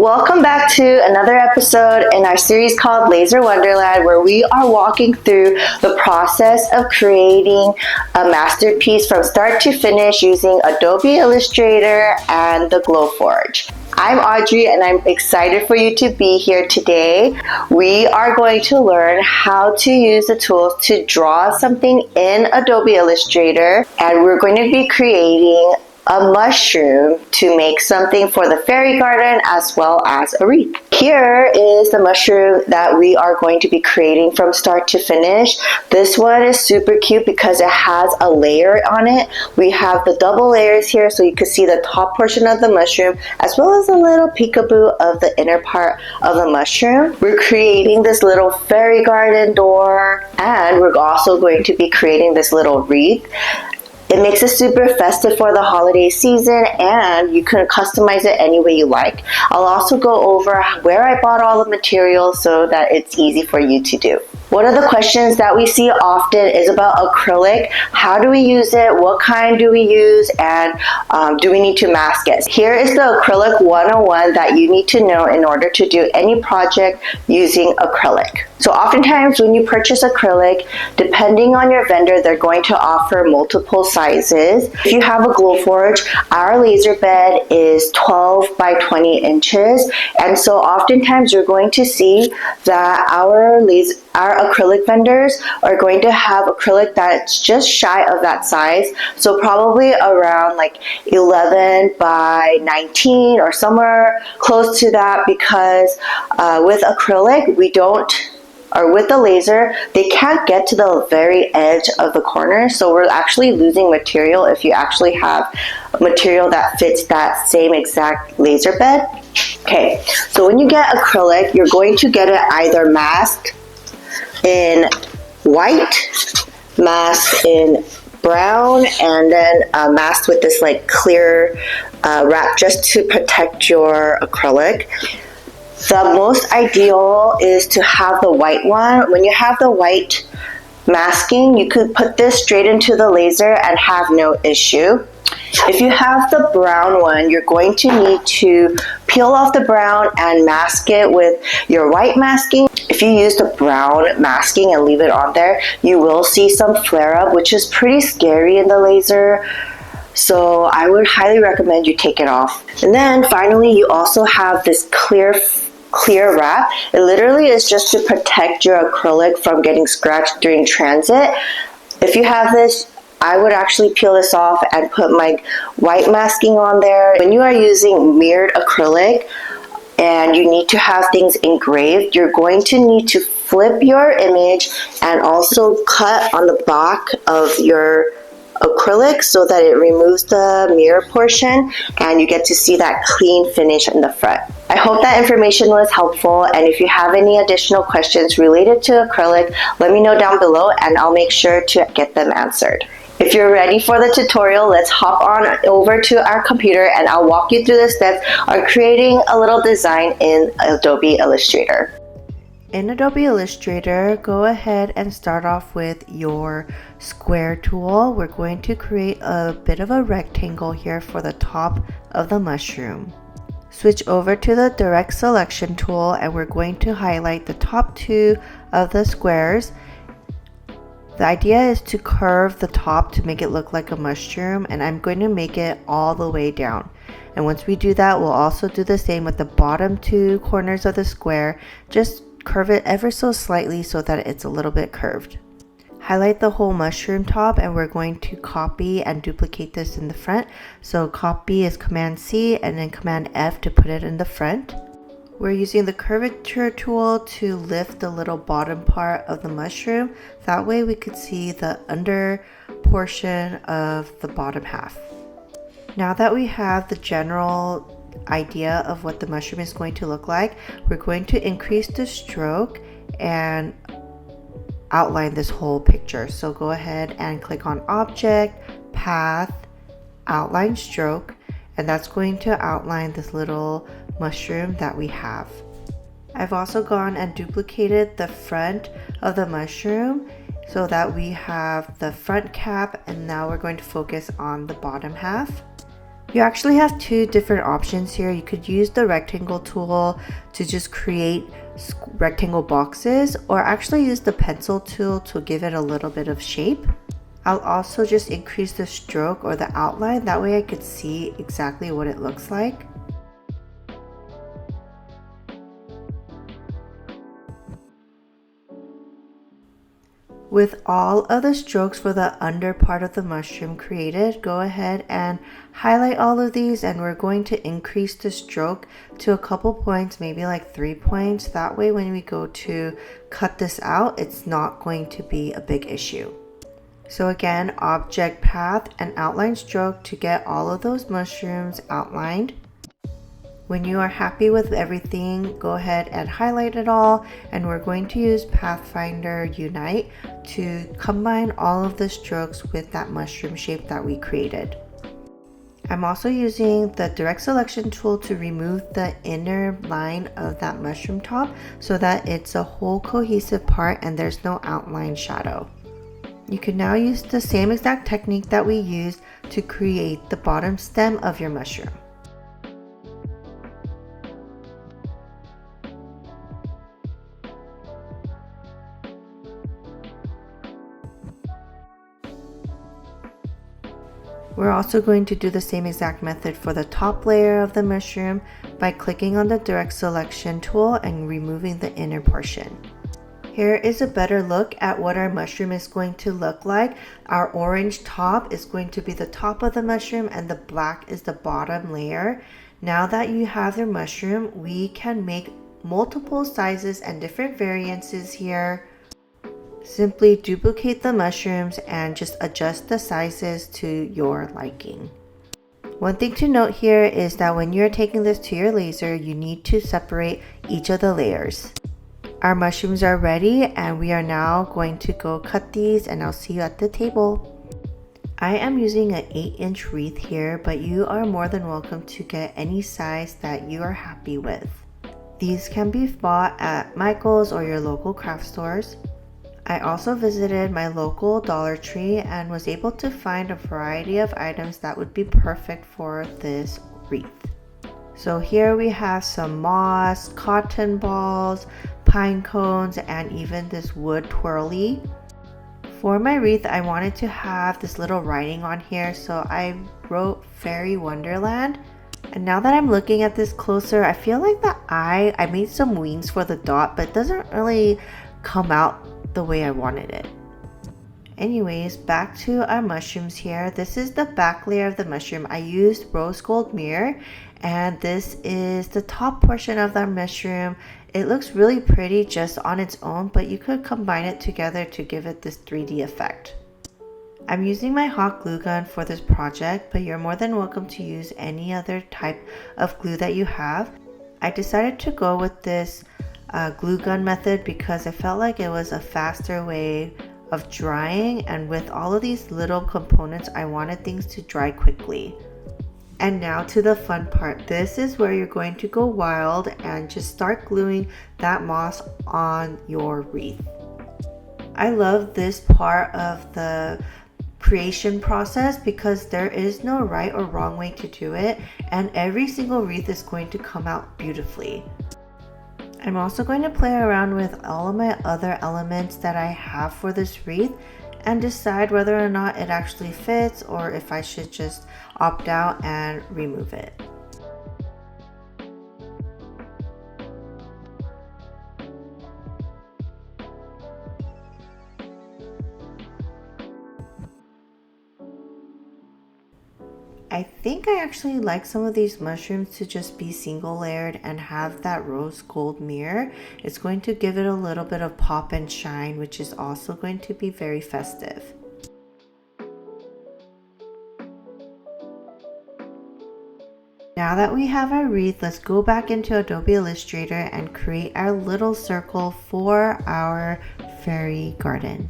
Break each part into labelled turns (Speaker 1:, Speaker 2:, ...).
Speaker 1: Welcome back to another episode in our series called Laser Wonderland, where we are walking through the process of creating a masterpiece from start to finish using Adobe Illustrator and the Glowforge. I'm Audrey and I'm excited for you to be here today. We are going to learn how to use the tools to draw something in Adobe Illustrator, and we're going to be creating a mushroom to make something for the fairy garden as well as a wreath. Here is the mushroom that we are going to be creating from start to finish. This one is super cute because it has a layer on it. We have the double layers here so you can see the top portion of the mushroom as well as a little peekaboo of the inner part of the mushroom. We're creating this little fairy garden door, and we're also going to be creating this little wreath. It makes it super festive for the holiday season, and you can customize it any way you like. I'll also go over where I bought all the materials so that it's easy for you to do. One of the questions that we see often is about acrylic. How do we use it? What kind do we use? And do we need to mask it? Here is the acrylic 101 that you need to know in order to do any project using acrylic. So oftentimes when you purchase acrylic, depending on your vendor, they're going to offer multiple sizes. If you have a Glowforge, our laser bed is 12 by 20 inches. And so oftentimes you're going to see that our acrylic vendors are going to have acrylic that's just shy of that size. So probably around like 11 by 19 or somewhere close to that, because with acrylic, with the laser, they can't get to the very edge of the corner. So we're actually losing material if you actually have material that fits that same exact laser bed. Okay, so when you get acrylic, you're going to get it either masked in white, masked in brown, and then masked with this like clear wrap just to protect your acrylic. The most ideal is to have the white one. When you have the white masking, you could put this straight into the laser and have no issue. If you have the brown one, you're going to need to peel off the brown and mask it with your white masking. If you use the brown masking and leave it on there, you will see some flare up, which is pretty scary in the laser. So I would highly recommend you take it off. And then finally, you also have this clear wrap. It literally is just to protect your acrylic from getting scratched during transit. If you have this, I would actually peel this off and put my white masking on there. When you are using mirrored acrylic and you need to have things engraved, you're going to need to flip your image and also cut on the back of your acrylic so that it removes the mirror portion and you get to see that clean finish in the front. I hope that information was helpful, and if you have any additional questions related to acrylic, let me know down below and I'll make sure to get them answered. If you're ready for the tutorial, let's hop on over to our computer and I'll walk you through the steps of creating a little design in Adobe Illustrator.
Speaker 2: In Adobe Illustrator, go ahead and start off with your square tool. We're going to create a bit of a rectangle here for the top of the mushroom. Switch over to the direct selection tool and we're going to highlight the top two of the squares. The idea is to curve the top to make it look like a mushroom, and I'm going to make it all the way down. And once we do that, we'll also do the same with the bottom two corners of the square. Just curve it ever so slightly so that it's a little bit curved. Highlight the whole mushroom top and we're going to copy and duplicate this in the front. So copy is Command C and then Command F to put it in the front. We're using the curvature tool to lift the little bottom part of the mushroom. That way we could see the under portion of the bottom half. Now that we have the general idea of what the mushroom is going to look like, we're going to increase the stroke and outline this whole picture. So go ahead and click on Object, Path, Outline Stroke, and that's going to outline this little mushroom that we have. I've also gone and duplicated the front of the mushroom so that we have the front cap, and now we're going to focus on the bottom half. You actually have two different options here. You could use the rectangle tool to just create rectangle boxes, or actually use the pencil tool to give it a little bit of shape. I'll also just increase the stroke or the outline, that way I could see exactly what it looks like. With all of the strokes for the under part of the mushroom created, go ahead and highlight all of these, and we're going to increase the stroke to a couple points, maybe like 3 points. That way when we go to cut this out, it's not going to be a big issue. So again, object path and outline stroke to get all of those mushrooms outlined. When you are happy with everything, go ahead and highlight it all, and we're going to use Pathfinder Unite to combine all of the strokes with that mushroom shape that we created. I'm also using the direct selection tool to remove the inner line of that mushroom top so that it's a whole cohesive part and there's no outline shadow. You can now use the same exact technique that we used to create the bottom stem of your mushroom. We're also going to do the same exact method for the top layer of the mushroom by clicking on the direct selection tool and removing the inner portion. Here is a better look at what our mushroom is going to look like. Our orange top is going to be the top of the mushroom and the black is the bottom layer. Now that you have your mushroom, we can make multiple sizes and different variances here. Simply duplicate the mushrooms and just adjust the sizes to your liking. One thing to note here is that when you're taking this to your laser, you need to separate each of the layers. Our mushrooms are ready and we are now going to go cut these, and I'll see you at the table. I am using an 8-inch wreath here, but you are more than welcome to get any size that you are happy with. These can be bought at Michael's or your local craft stores. I also visited my local Dollar Tree and was able to find a variety of items that would be perfect for this wreath. So here we have some moss, cotton balls, pine cones, and even this wood twirly. For my wreath, I wanted to have this little writing on here, so I wrote Fairy Wonderland. And now that I'm looking at this closer, I feel like I made some wings for the dot, but it doesn't really come out the way I wanted it. Anyways, back to our mushrooms here. This is the back layer of the mushroom. I used rose gold mirror, and this is the top portion of the mushroom. It looks really pretty just on its own, but you could combine it together to give it this 3D effect. I'm using my hot glue gun for this project, but you're more than welcome to use any other type of glue that you have. I decided to go with this glue gun method because I felt like it was a faster way of drying, and with all of these little components, I wanted things to dry quickly. And now to the fun part. This is where you're going to go wild and just start gluing that moss on your wreath. I love this part of the creation process because there is no right or wrong way to do it, and every single wreath is going to come out beautifully. I'm also going to play around with all of my other elements that I have for this wreath and decide whether or not it actually fits or if I should just opt out and remove it. I think I actually like some of these mushrooms to just be single layered and have that rose gold mirror. It's going to give it a little bit of pop and shine, which is also going to be very festive. Now that we have our wreath, let's go back into Adobe Illustrator and create our little circle for our fairy garden.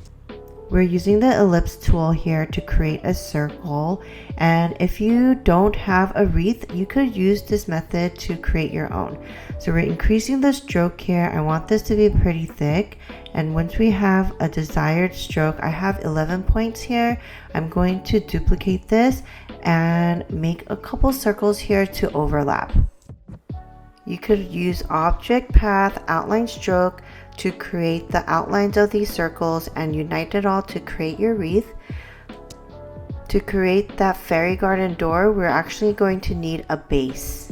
Speaker 2: We're using the ellipse tool here to create a circle, and if you don't have a wreath, you could use this method to create your own. So we're increasing the stroke here. I want this to be pretty thick, and once we have a desired stroke, I have 11 points here. I'm going to duplicate this and make a couple circles here to overlap. You could use object path, outline stroke to create the outlines of these circles and unite it all to create your wreath. To create that fairy garden door, we're actually going to need a base.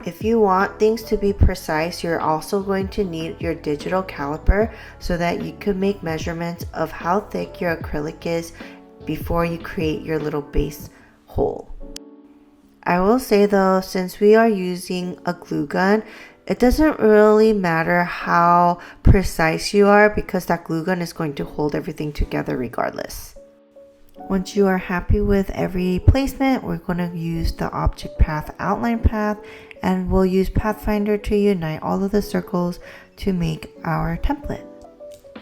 Speaker 2: If you want things to be precise, you're also going to need your digital caliper so that you could make measurements of how thick your acrylic is before you create your little base hole. I will say though, since we are using a glue gun, it doesn't really matter how precise you are because that glue gun is going to hold everything together regardless. Once you are happy with every placement, we're going to use the object path outline path, and we'll use Pathfinder to unite all of the circles to make our template.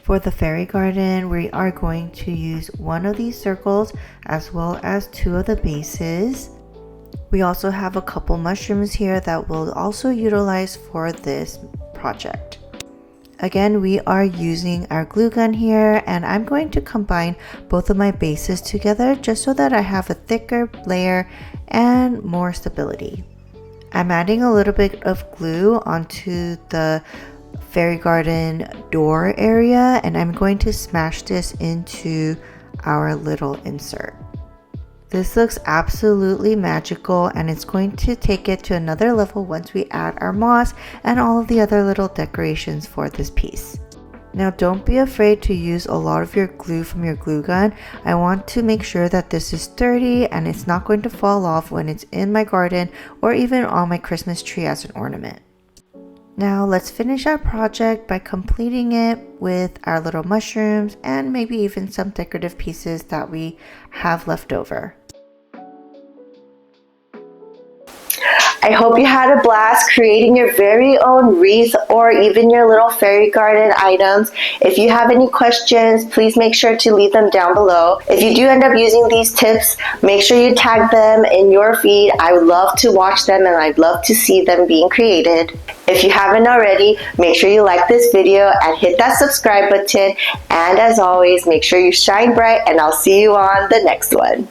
Speaker 2: For the fairy garden, we are going to use one of these circles as well as two of the bases. We also have a couple mushrooms here that we'll also utilize for this project. Again, we are using our glue gun here, and I'm going to combine both of my bases together just so that I have a thicker layer and more stability. I'm adding a little bit of glue onto the fairy garden door area, and I'm going to smash this into our little insert. This looks absolutely magical, and it's going to take it to another level once we add our moss and all of the other little decorations for this piece. Now don't be afraid to use a lot of your glue from your glue gun. I want to make sure that this is sturdy and it's not going to fall off when it's in my garden or even on my Christmas tree as an ornament. Now let's finish our project by completing it with our little mushrooms and maybe even some decorative pieces that we have left over.
Speaker 1: I hope you had a blast creating your very own wreath or even your little fairy garden items. If you have any questions, please make sure to leave them down below. If you do end up using these tips, make sure you tag them in your feed. I would love to watch them and I'd love to see them being created. If you haven't already, make sure you like this video and hit that subscribe button. And as always, make sure you shine bright, and I'll see you on the next one.